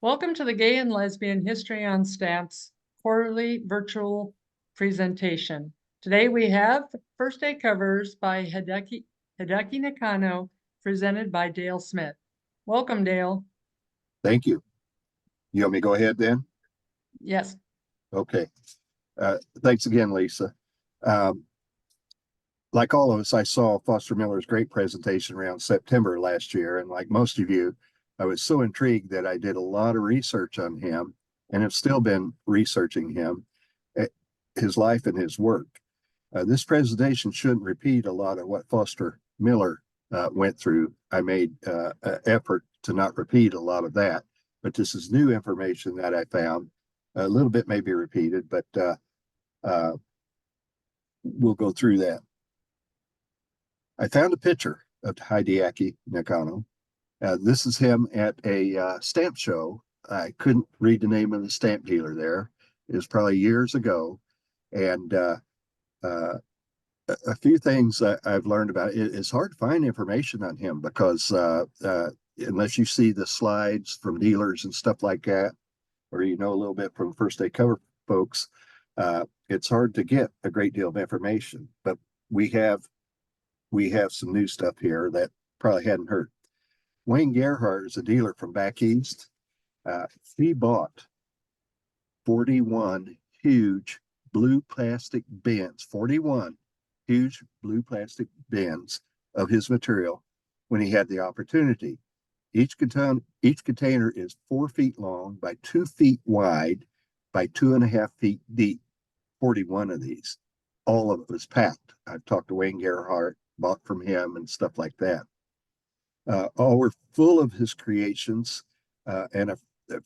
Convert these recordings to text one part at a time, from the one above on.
Welcome to the Gay and Lesbian History on Stamps quarterly virtual presentation. Today we have First Day Covers by Hideaki Nakano, presented by Dale Smith. Welcome, Dale. Thank you. You want me to go ahead then? Yes. Okay. Thanks again, Lisa. Like all of us, I saw Foster Miller's great presentation around September last year, and like most of you, I was so intrigued that I did a lot of research on him, and have still been researching him, his life and his work. This presentation shouldn't repeat a lot of what Foster Miller went through. I made an effort to not repeat a lot of that, but this is new information that I found. A little bit may be repeated, but we'll go through that. I found a picture of Hideaki Nakano. This is him at a stamp show. I couldn't read the name of the stamp dealer there. It was probably years ago. And a few things I've learned about it. It's hard to find information on him because unless you see the slides from dealers and stuff like that, or you know a little bit from First Day Cover folks, it's hard to get a great deal of information. But we have some new stuff here that probably hadn't heard. Wayne Gerhardt is a dealer from back east. He bought 41 huge blue plastic bins, 41 huge blue plastic bins of his material when he had the opportunity. Each container is 4 feet long by 2 feet wide by 2.5 feet deep. 41 of these. All of it was packed. I've talked to Wayne Gerhardt, bought from him and stuff like that. All were full of his creations. And I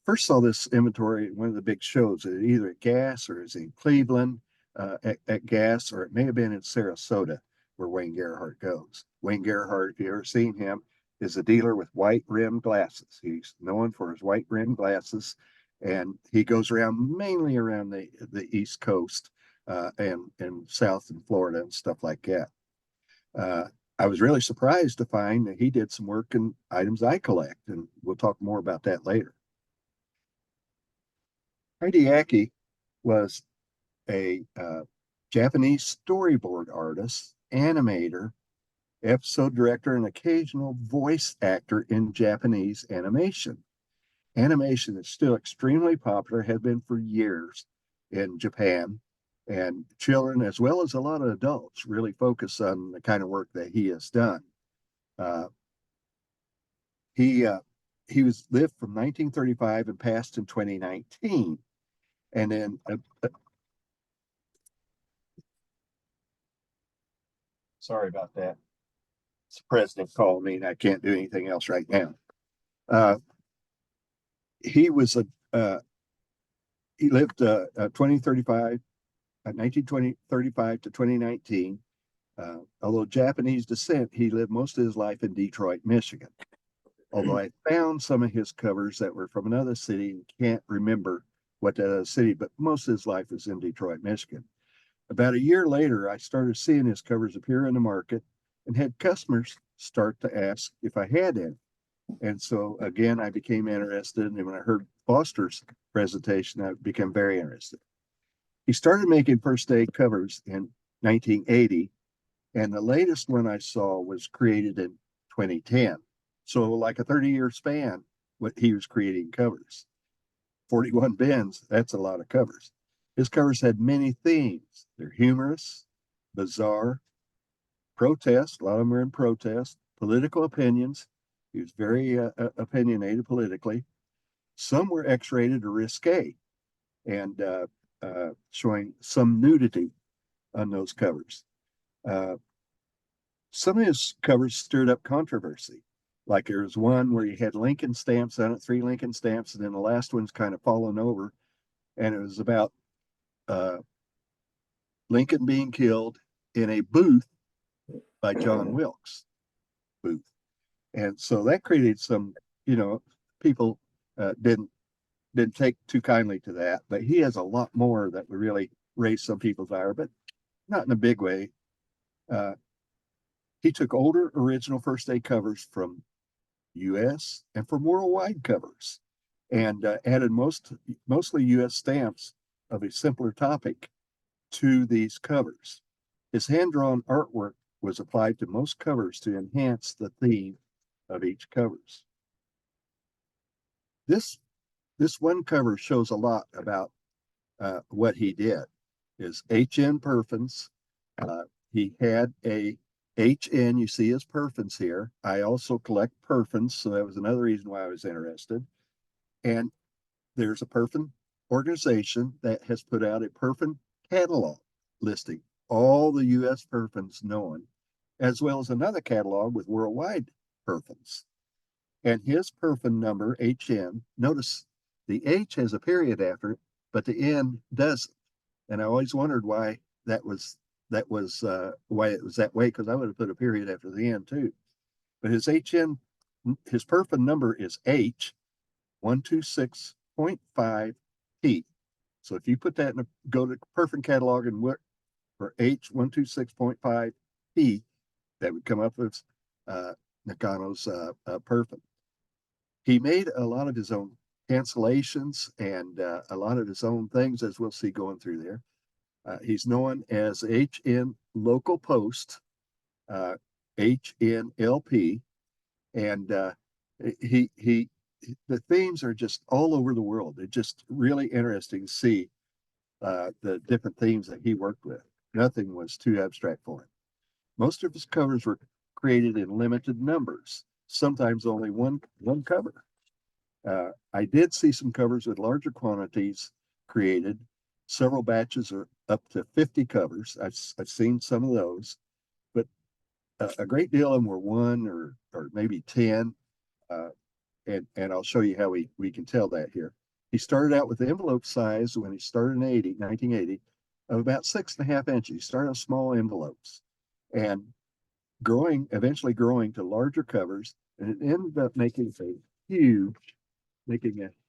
first saw this inventory at one of the big shows, either at Gas or is in Cleveland at Gas, or it may have been in Sarasota where Wayne Gerhardt goes. Wayne Gerhardt, if you've ever seen him, is a dealer with white rimmed glasses. He's known for his white rimmed glasses, and he goes around mainly around the East Coast and South in Florida and stuff like that. I was really surprised to find that he did some work in items I collect, and we'll talk more about that later. Hideaki was a Japanese storyboard artist, animator, episode director, and occasional voice actor in Japanese animation. Animation is still extremely popular, has been for years in Japan, and children as well as a lot of adults really focus on the kind of work that he has done. He lived from 1935 and passed in 2019. And then sorry about that. It's the president calling me and I can't do anything else right now. He was he lived 1935 to 2019. Although Japanese descent, he lived most of his life in Detroit, Michigan. Although I found some of his covers that were from another city and can't remember what that other city, but most of his life was in Detroit, Michigan. About a year later, I started seeing his covers appear in the market and had customers start to ask if I had any. And so again, I became interested. And when I heard Foster's presentation, I became very interested. He started making First Day covers in 1980, and the latest one I saw was created in 2010. So like a 30-year span, what he was creating covers. 41 bins, that's a lot of covers. His covers had many themes. They're humorous, bizarre, protest, a lot of them are in protest, political opinions. He was very opinionated politically. Some were X-rated or risque, and showing some nudity on those covers. Some of his covers stirred up controversy. Like there was one where he had Lincoln stamps on it, 3 Lincoln stamps, and then the last one's kind of fallen over. And it was about Lincoln being killed in a booth by John Wilkes booth. And so that created some, people didn't take too kindly to that. But he has a lot more that would really raise some people's ire, but not in a big way. He took older original First Day covers from US and from worldwide covers and added mostly U.S. stamps of a simpler topic to these covers. His hand-drawn artwork was applied to most covers to enhance the theme of each covers. This one cover shows a lot about what he did. Is H.N. Perfins. He had a H.N. You see his Perfins here. I also collect Perfins, so that was another reason why I was interested. And there's a Perfin organization that has put out a Perfin catalog listing all the U.S. Perfins known, as well as another catalog with worldwide Perfins. And his Perfin number, HN, notice the H has a period after it, but the N doesn't. And I always wondered why that was why it was that way, because I would have put a period after the N too. But his HN, his Perfin number is H 126.5P. So if you put that in go to Perfin catalog and look for H 126.5P, that would come up with Nakano's Perfin. He made a lot of his own cancellations and a lot of his own things, as we'll see going through there. He's known as HN Local Post, HNLP, and the themes are just all over the world. It's just really interesting to see the different themes that he worked with. Nothing was too abstract for him. Most of his covers were created in limited numbers, sometimes only one cover. I did see some covers with larger quantities created. Several batches are up to 50 covers. I've seen some of those, but a great deal of them were one or maybe 10. And I'll show you how we can tell that here. He started out with the envelope size when he started in 1980 of about 6.5 inches. He started with small envelopes and eventually growing to larger covers, and it ended up making a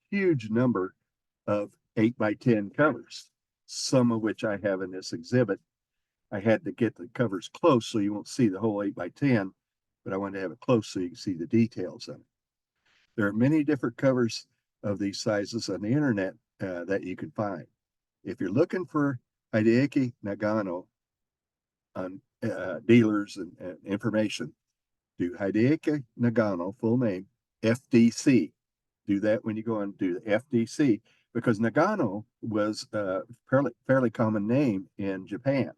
huge number of 8x10 covers, some of which I have in this exhibit. I had to get the covers close so you won't see the whole 8x10, but I wanted to have it close so you can see the details of it. There are many different covers of these sizes on the internet that you can find. If you're looking for Hideaki Nakano on dealers and information, do Hideaki Nakano, full name, FDC. Do that when you go and do the FDC, because Nagano was a fairly common name in Japan.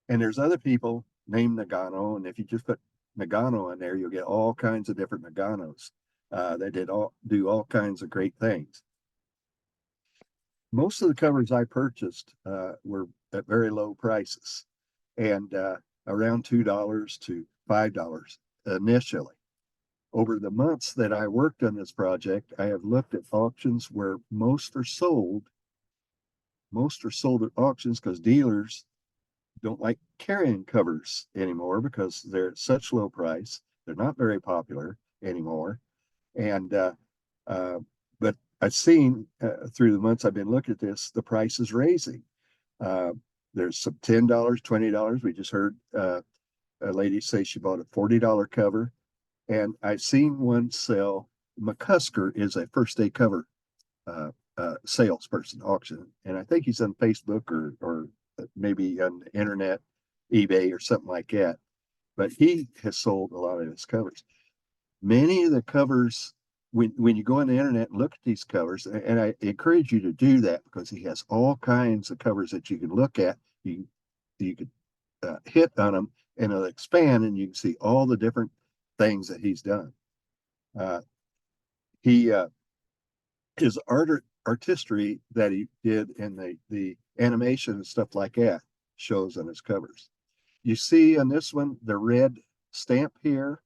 And there's other people named Nagano, and if you just put Nagano in there, you'll get all kinds of different Naganos that do all kinds of great things. Most of the covers I purchased were at very low prices, and around $2 to $5 initially. Over the months that I worked on this project, I have looked at auctions where most are sold. Most are sold at auctions because dealers don't like carrying covers anymore because they're at such low price. They're not very popular anymore. And but I've seen through the months I've been looking at this, the price is raising. There's some $10, $20. We just heard a lady say she bought a $40 cover. And I've seen one sell. McCusker is a first day cover salesperson auction, and I think he's on Facebook or maybe on the internet, eBay or something like that. But he has sold a lot of his covers. Many of the covers, when you go on the internet and look at these covers, and I encourage you to do that because he has all kinds of covers that you can look at. You could hit on them and it'll expand, and you can see all the different things that he's done. His artistry that he did in the animation and stuff like that shows on his covers. You see on this one the red stamp here.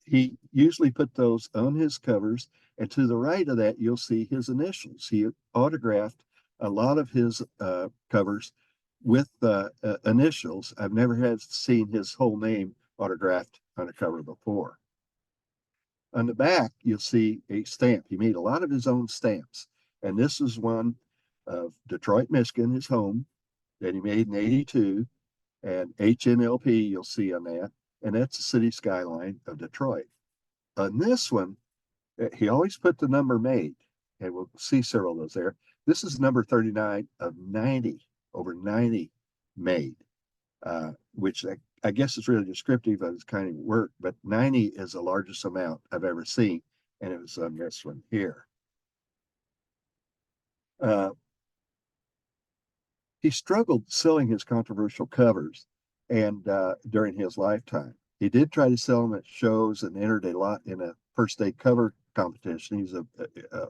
He usually put those on his covers, and to the right of that you'll see his initials. He autographed a lot of his covers with initials. I've never seen his whole name autographed on a cover before. On the back, you'll see a stamp. He made a lot of his own stamps. And this is one of Detroit, Michigan, his home, that he made in 82. And HNLP, you'll see on that. And that's the city skyline of Detroit. On this one, He always put the number made, and we'll see several of those there. This is number 39 of 90, over 90 made, which I guess is really descriptive of his kind of work, but 90 is the largest amount I've ever seen, and it was on this one here. He struggled selling his controversial covers and during his lifetime. He did try to sell them at shows and entered a lot in a first day cover competition. He's a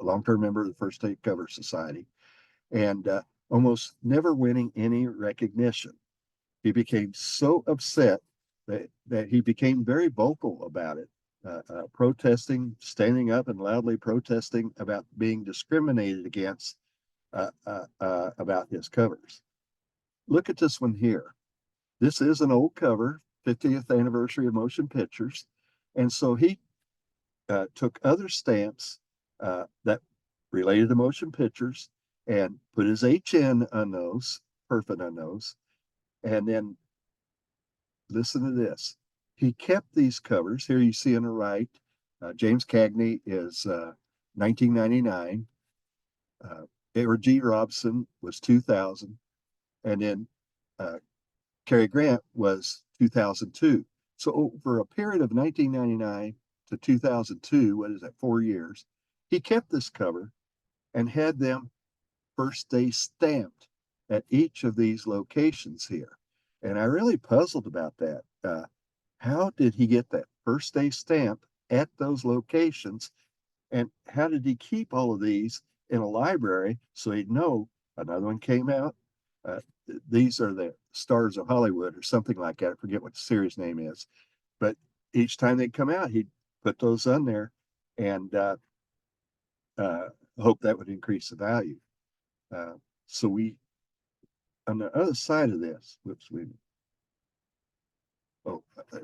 long-term member of the First Day Cover Society, and almost never winning any recognition. He became so upset that he became very vocal about it, protesting, standing up and loudly protesting about being discriminated against about his covers. Look at this one here. This is an old cover, 50th anniversary of motion pictures. And so he took other stamps that related to motion pictures and put his HN on those, perfect on those. And then listen to this. He kept these covers. Here you see on the right, James Cagney is 1999. Edward G. Robson was 2000. And then Cary Grant was 2002. So over a period of 1999 to 2002, what is that, 4 years, he kept this cover and had them first day stamped at each of these locations here. And I really puzzled about that. How did he get that first day stamp at those locations? And how did he keep all of these in a library so he'd know another one came out? These are the Stars of Hollywood or something like that. I forget what the series name is. But each time they come out, he'd put those on there and hope that would increase the value. So we, on the other side of this, whoops,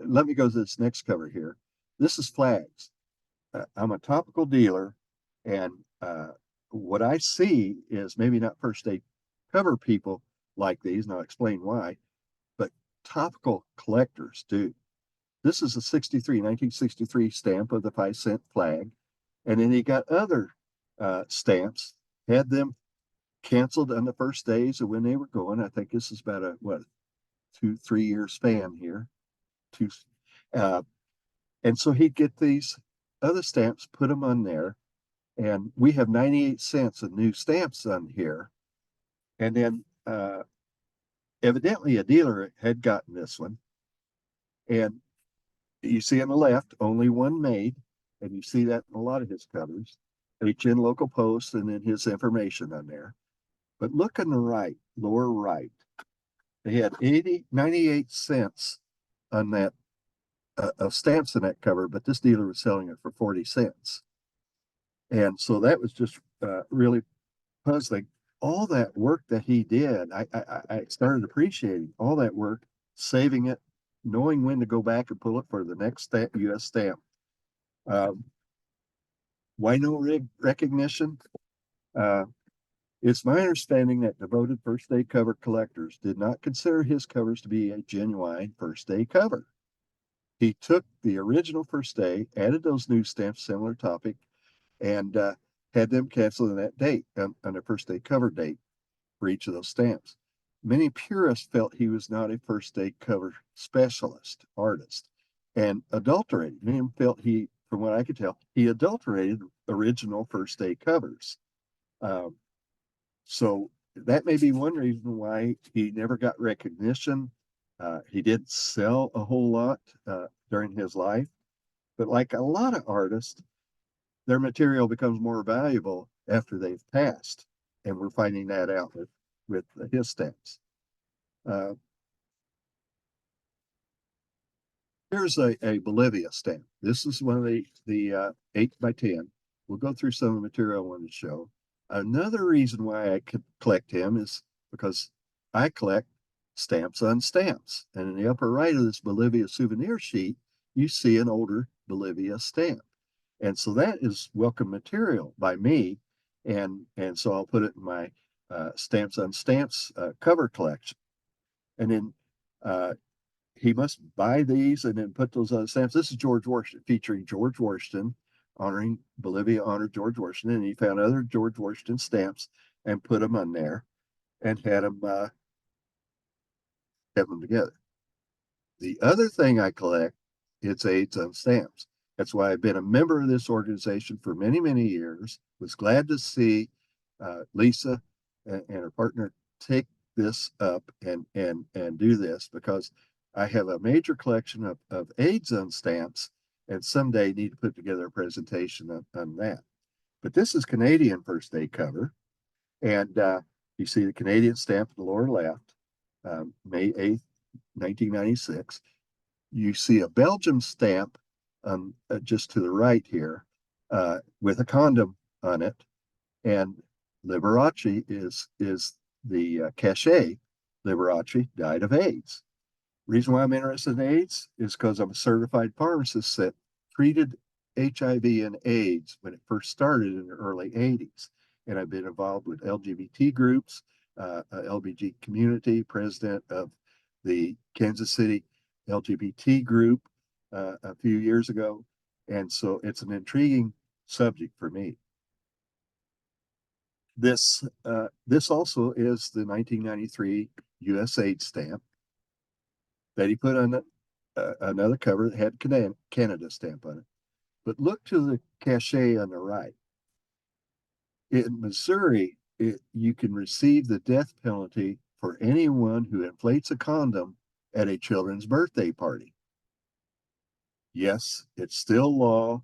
let me go to this next cover here. This is flags. I'm a topical dealer, and what I see is maybe not first day cover people like these, and I'll explain why, but topical collectors do. This is a 1963 stamp of the 5-cent flag. And then he got other stamps, had them canceled on the first days of when they were going. I think this is about a, 2-3 year span here. And so he'd get these other stamps, put them on there. And we have 98 cents of new stamps on here. And then evidently a dealer had gotten this one. And you see on the left, only one made. And you see that in a lot of his covers. HN local post and then his information on there. But look on the right, lower right. They had 98 cents on that of stamps in that cover, but this dealer was selling it for 40 cents. And so that was just really puzzling. All that work that he did, I started appreciating all that work, saving it, knowing when to go back and pull it for the next U.S. stamp. Why no recognition? It's my understanding that devoted first day cover collectors did not consider his covers to be a genuine first day cover. He took the original first day, added those new stamps, similar topic, and had them canceled on that date, on a first day cover date for each of those stamps. Many purists felt he was not a first day cover specialist, artist, and adulterated. Many of them felt he, from what I could tell, he adulterated original first day covers. So that may be one reason why he never got recognition. He didn't sell a whole lot during his life, but like a lot of artists, their material becomes more valuable after they've passed, and we're finding that out with his stamps. Here's a Bolivia stamp. This is one of the 8x10. We'll go through some of the material I wanted to show. Another reason why I could collect him is because I collect stamps on stamps. And in the upper right of this Bolivia souvenir sheet, you see an older Bolivia stamp. And so that is welcome material by me. And so I'll put it in my stamps on stamps cover collection. And then he must buy these and then put those on stamps. This is George Washington, featuring George Washington honoring Bolivia honored George Washington, and he found other George Washington stamps and put them on there and had them have them together. The other thing I collect is aids on stamps. That's why I've been a member of this organization for many, many years. Was glad to see Lisa and her partner take this up and do this, because I have a major collection of aids on stamps, and someday need to put together a presentation on that. But this is Canadian First Day cover, and you see the Canadian stamp in the lower left, May 8th, 1996. You see a Belgium stamp just to the right here with a condom on it, and Liberace is the cachet. Liberace died of AIDS. Reason why I'm interested in AIDS is because I'm a certified pharmacist that treated HIV and AIDS when it first started in the early 80s. And I've been involved with LGBT groups, LGBT community, president of the Kansas City LGBT group a few years ago. And so it's an intriguing subject for me. This also is the 1993 USAID stamp that he put on another cover that had Canada stamp on it. But look to the cachet on the right. In Missouri, you can receive the death penalty for anyone who inflates a condom at a children's birthday party. Yes, it's still law.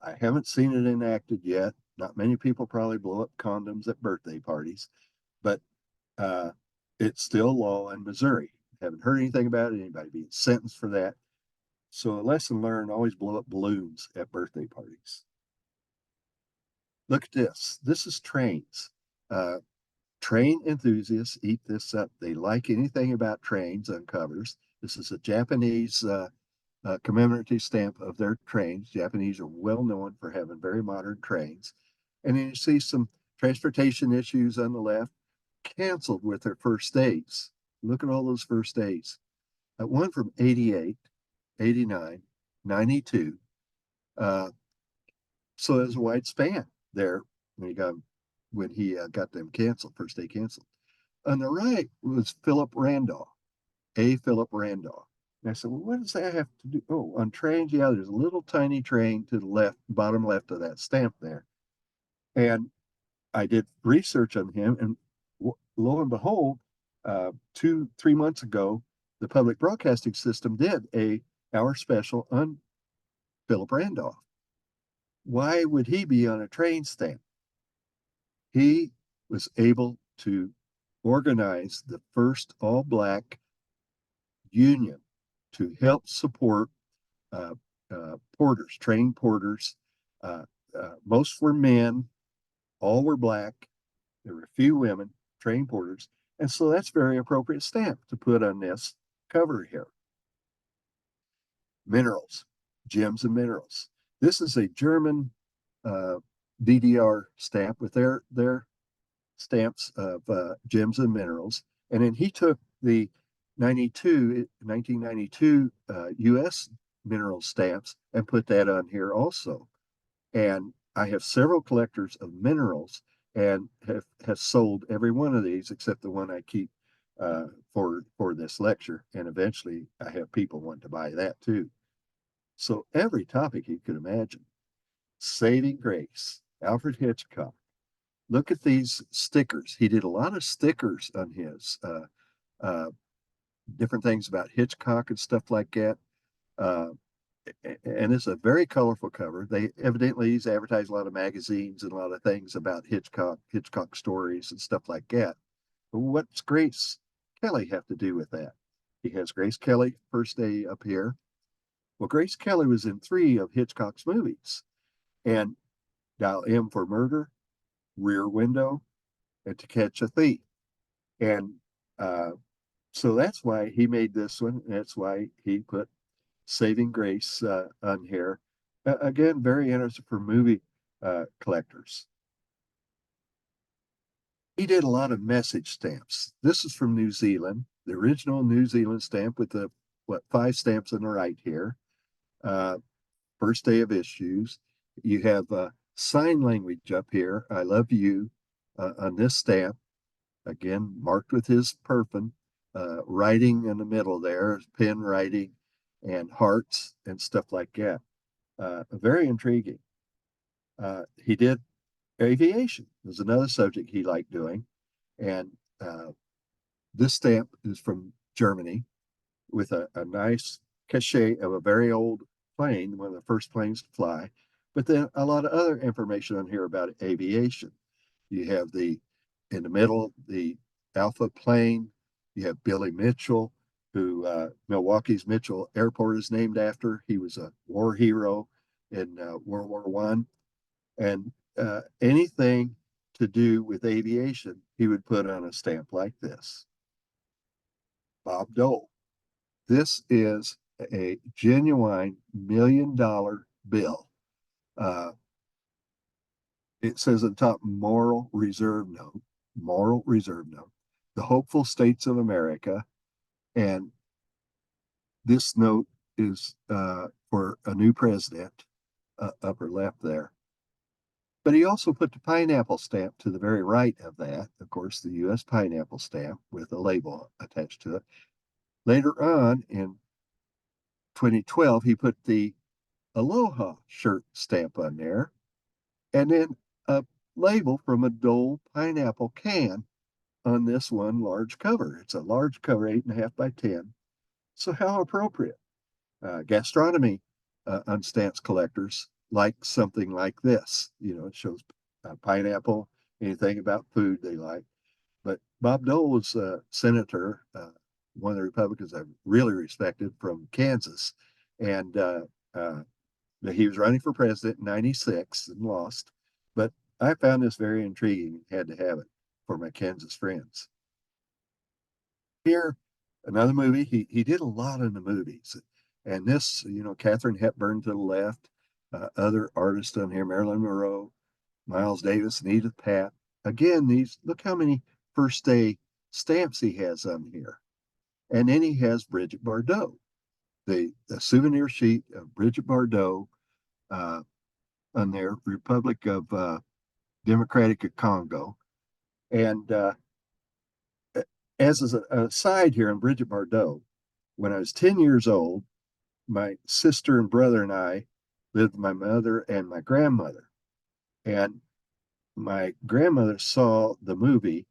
I haven't seen it enacted yet. Not many people probably blow up condoms at birthday parties, but it's still law in Missouri. Haven't heard anything about it, anybody being sentenced for that. So a lesson learned, always blow up balloons at birthday parties. Look at this. This is trains. Train enthusiasts eat this up. They like anything about trains on covers. This is a Japanese commemorative stamp of their trains. Japanese are well known for having very modern trains. And then you see some transportation issues on the left, canceled with their first days. Look at all those first days. One from 88, 89, 92. So there's a wide span there when he got them canceled, first day canceled. On the right was Philip Randolph, A. Philip Randolph. And I said, well, what does that have to do? Oh, on trains, yeah, there's a little tiny train to the left, bottom left of that stamp there. And I did research on him, and lo and behold, 2-3 months ago, the public broadcasting system did a hour special on Philip Randolph. Why would he be on a train stamp? He was able to organize the first all-black union to help support porters, train porters. Most were men, all were black. There were a few women, train porters. And so that's a very appropriate stamp to put on this cover here. Minerals, gems and minerals. This is a German DDR stamp with their stamps of gems and minerals. And then he took the 1992 US mineral stamps and put that on here also. And I have several collectors of minerals and have sold every one of these except the one I keep for this lecture. And eventually I have people want to buy that too. So every topic you could imagine. Saving Grace, Alfred Hitchcock. Look at these stickers. He did a lot of stickers on his, different things about Hitchcock and stuff like that. And it's a very colorful cover. They evidently he's advertised a lot of magazines and a lot of things about Hitchcock stories and stuff like that. But what's Grace Kelly have to do with that? He has Grace Kelly first day up here. Well, Grace Kelly was in 3 of Hitchcock's movies, and Dial M for Murder, Rear Window, and To Catch a Thief. And so that's why he made this one. That's why he put Saving Grace on here. Again, very interesting for movie collectors. He did a lot of message stamps. This is from New Zealand, the original New Zealand stamp with the 5 stamps on the right here. First day of issues. You have sign language up here. I love you on this stamp. Again, marked with his perfin, writing in the middle there, pen writing, and hearts and stuff like that. Very intriguing. He did aviation, was another subject he liked doing. And this stamp is from Germany with a nice cachet of a very old plane, one of the first planes to fly. But then a lot of other information on here about aviation. You have in the middle, the Alpha plane. You have Billy Mitchell, who Milwaukee's Mitchell Airport is named after. He was a war hero in World War One, and anything to do with aviation, he would put on a stamp like this. Bob Dole. This is a genuine $1 million bill. It says at the top, moral reserve note, the hopeful states of America. And this note is for a new president, upper left there. But he also put the pineapple stamp to the very right of that, of course, the U.S. pineapple stamp with a label attached to it. Later on in 2012, he put the Aloha shirt stamp on there, and then a label from a Dole pineapple can on this one large cover. It's a large cover, 8.5 by 10. So how appropriate. Gastronomy on stamps collectors like something like this. You know, it shows pineapple, anything about food they like. But Bob Dole was a senator, one of the Republicans I really respected from Kansas. And he was running for president in 96 and lost. But I found this very intriguing, had to have it for my Kansas friends. Here, another movie. He did a lot in the movies. And this, you know, Katharine Hepburn to the left, other artists on here, Marilyn Monroe, Miles Davis, and Edith Piaf. Again, look how many first day stamps he has on here. And then he has Brigitte Bardot, the souvenir sheet of Brigitte Bardot on their Republic of Democratic of Congo. And as an aside here on Brigitte Bardot, when I was 10 years old, my sister and brother and I lived with my mother and my grandmother. And my grandmother saw the movie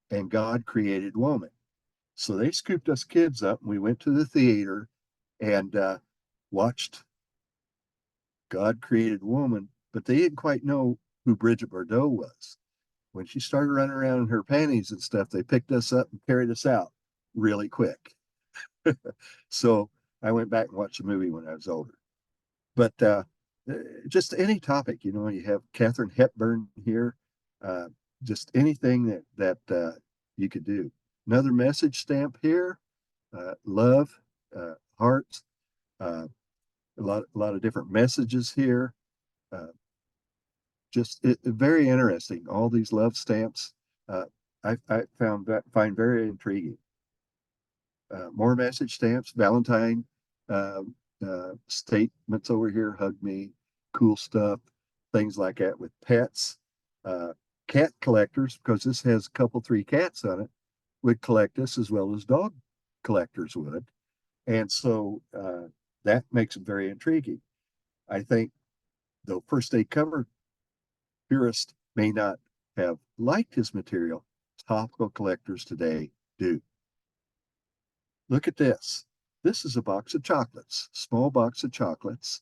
and God Created Woman. So they scooped us kids up and we went to the theater and watched God Created Woman, but they didn't quite know who Brigitte Bardot was. When she started running around in her panties and stuff, they picked us up and carried us out really quick. So I went back and watched the movie when I was older. But just any topic, you know, you have Katharine Hepburn here, just anything that you could do. Another message stamp here, love, hearts, a lot of different messages here. Just very interesting. All these love stamps, I find very intriguing. More message stamps, Valentine statements over here, hug me, cool stuff, things like that with pets. Cat collectors, because this has a couple, 3 cats on it, would collect this as well as dog collectors would. And so that makes it very intriguing. I think the first day cover purists may not have liked his material, topical collectors today do. Look at this. This is a box of chocolates, small box of chocolates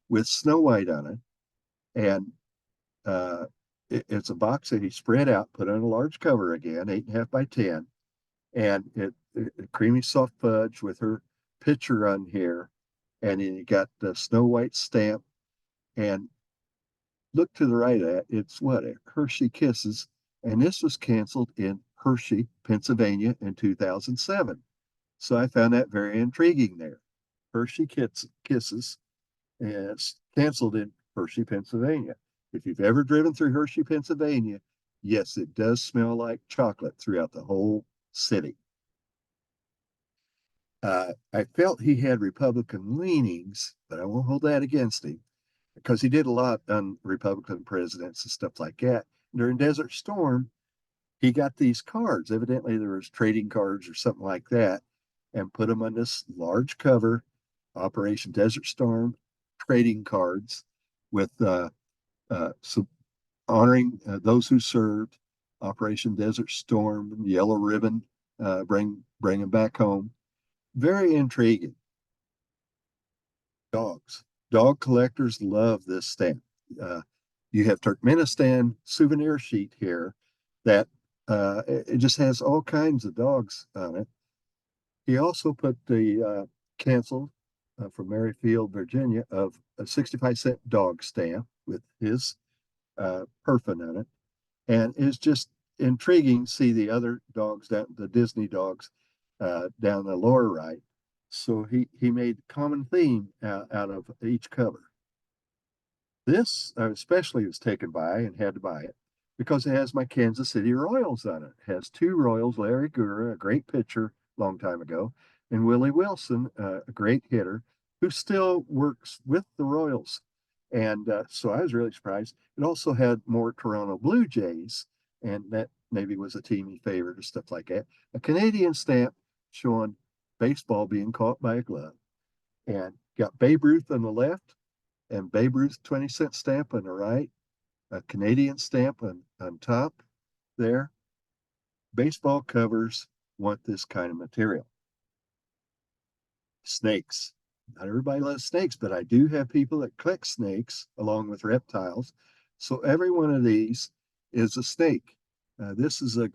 with Snow White on it. And it's a box that he spread out, put on a large cover again, 8.5 by 10. And it creamy soft fudge with her picture on here. And then you got the Snow White stamp. And look to the right of that. It's what? Hershey Kisses. And this was canceled in Hershey, Pennsylvania in 2007. So I found that very intriguing there. Hershey Kisses, and it's canceled in Hershey, Pennsylvania. If you've ever driven through Hershey, Pennsylvania, yes, it does smell like chocolate throughout the whole city. I felt he had Republican leanings, but I won't hold that against him. because he did a lot on Republican presidents and stuff like that. During Desert Storm, he got these cards. Evidently, there was trading cards or something like that, and put them on this large cover, Operation Desert Storm trading cards with some honoring those who served, Operation Desert Storm, Yellow Ribbon, bring them back home. Very intriguing. Dogs. Dog collectors love this stamp. Uh, you have Turkmenistan souvenir sheet here that it just has all kinds of dogs on it. He also put the canceled from Merrifield, Virginia, of a 65-cent dog stamp with his perfin on it. And it's just intriguing to see the other dogs, down the Disney dogs, down the lower right. So he made common theme out of each cover. This especially was taken by and had to buy it because it has my Kansas City Royals on it. It has two Royals, Larry Gura, a great pitcher long time ago, and Willie Wilson, a great hitter who still works with the Royals. And so I was really surprised. It also had more Toronto Blue Jays, and that maybe was a team he favored or stuff like that. A Canadian stamp showing baseball being caught by a glove, and got Babe Ruth on the left and Babe Ruth 20-cent stamp on the right, a Canadian stamp on top there. Baseball covers want this kind of material. Snakes. Not everybody loves snakes, but I do have people that collect snakes along with reptiles. So every one of these is a snake. This is a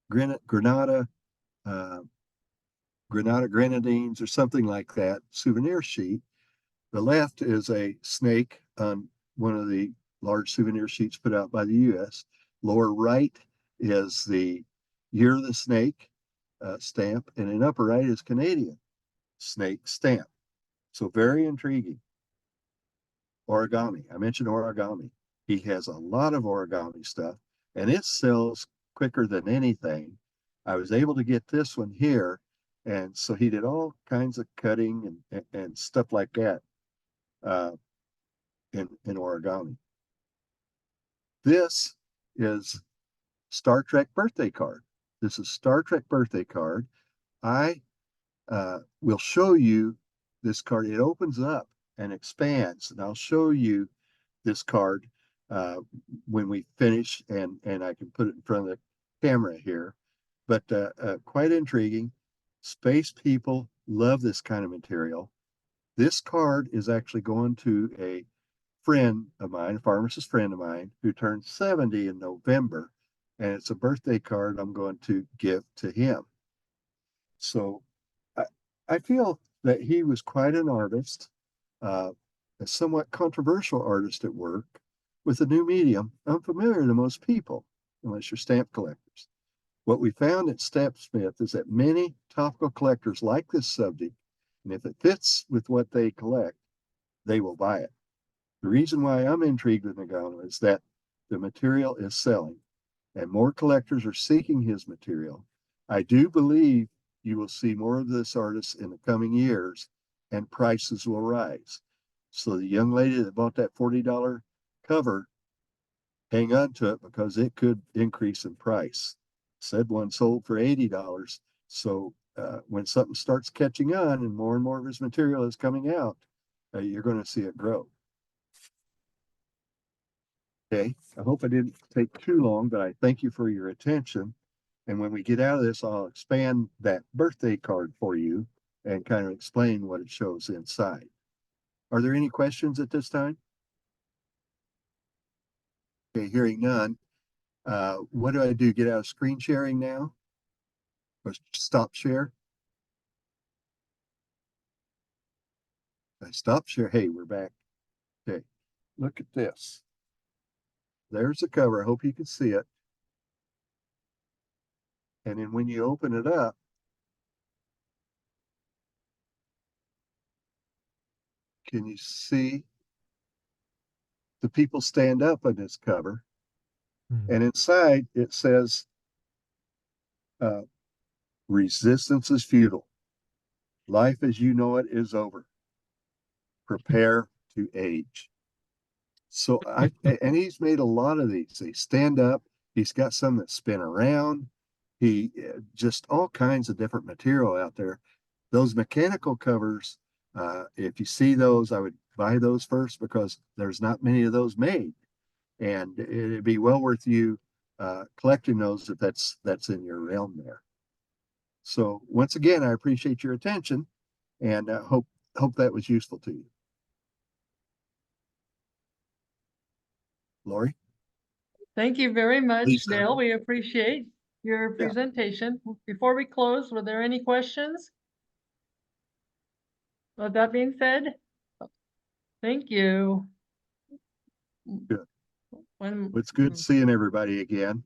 Granada, Granada Grenadines or something like that souvenir sheet. The left is a snake on one of the large souvenir sheets put out by the U.S. Lower right is the Year of the Snake stamp, and in upper right is Canadian snake stamp. So very intriguing. Origami. I mentioned origami. He has a lot of origami stuff, and it sells quicker than anything. I was able to get this one here, and so he did all kinds of cutting and stuff like that uh, in origami. This is Star Trek birthday card. This is Star Trek birthday card. I will show you this card. It opens up and expands, and I'll show you this card uh, when we finish, and I can put it in front of the camera here. But quite intriguing. Space people love this kind of material. This card is actually going to a friend of mine, a pharmacist friend of mine, who turned 70 in November, and it's a birthday card I'm going to give to him. So I, I feel that he was quite an artist, uh, a somewhat controversial artist at work with a new medium, unfamiliar to most people, unless you're stamp collectors. What we found at Stamp Smith is that many topical collectors like this subject, and if it fits with what they collect, they will buy it. The reason why I'm intrigued with Nagano is that the material is selling and more collectors are seeking his material. I do believe you will see more of this artist in the coming years and prices will rise. So the young lady that bought that $40 cover, hang on to it because it could increase in price. Said one sold for $80. So when something starts catching on and more of his material is coming out, you're going to see it grow. Okay, I hope I didn't take too long, but I thank you for your attention. And when we get out of this, I'll expand that birthday card for you and kind of explain what it shows inside. Are there any questions at this time? Okay, hearing none. What do I do? Get out of screen sharing now? Or stop share? I stop share. Hey, we're back. Okay, look at this. There's the cover. I hope you can see it. And then when you open it up, can you see the people stand up on this cover? And inside it says, uh, resistance is futile. Life as you know it is over. Prepare to age. So and he's made a lot of these. They stand up. He's got some that spin around. He just all kinds of different material out there. Those mechanical covers, if you see those, I would buy those first because there's not many of those made, and it'd be well worth you collecting those if that's in your realm there. So once again, I appreciate your attention, and hope that was useful to you. Lori? Thank you very much, Lisa. Dale. We appreciate your Yeah. presentation. Before we close, were there any questions? With that being said, thank you. Good. When, It's good seeing everybody again.